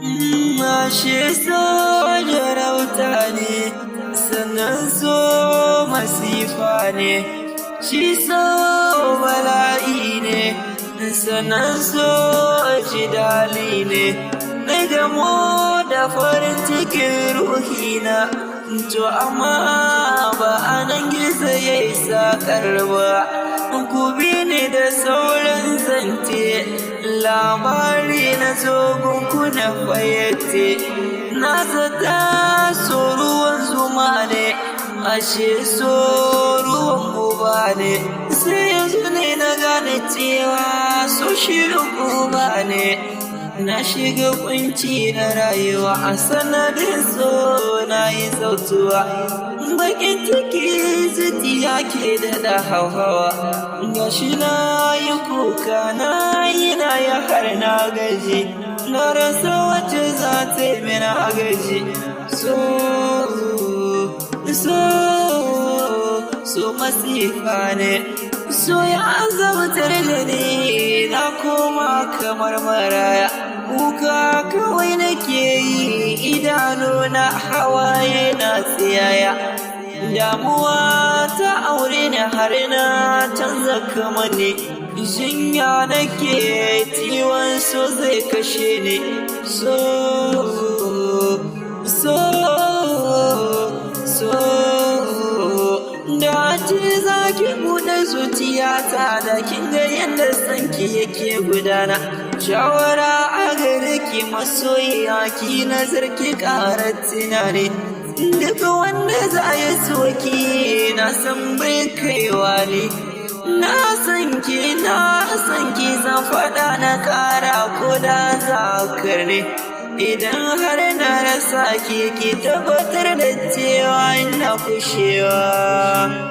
Ashe so jarauta ne, sannan so masifa ne, shi so bala'i ne, sannan so jidali ne. Na gamo da farin cikin ruhina, to amma ba a nan gizo ya yi saƙar ba. Ku bi ni da sauran zance, labari na zogonku na fayyace. Na zata so ruwan zuma ne, ashe so ruwan guba ne. Sai yanzu ne na gane cewa so shi guba ne. Na shiga kunci na rayuwa a sanadin so na yi sautuwa. Bakin ciki zuciya ke da hauhawa, gashi na yi kuka na yi na ya har na gaji. Na rasa wacce za ta yi min agaji. So masifa ne, so ya azabtar da ni, na koma kamar maraya. Kuka kawai nake yi, idanuna hawaye na tsiyaya. Damuwa ta aure ni har na canza kamanni. Jinya nake, ciwon so zai kashe ni. Da ce za ki buɗe zuciyata, da kin ga yadda sanki yake gudana. Shawara a gare ki masoyiya, ki nazarki ƙarar tunani. Duk wanda za ya soki na san bai kaiwa ne. Na san ki zan faɗa na ƙara ko da zakar ne. Idan har na rasa ki tabbatar da cewa ina kushewa.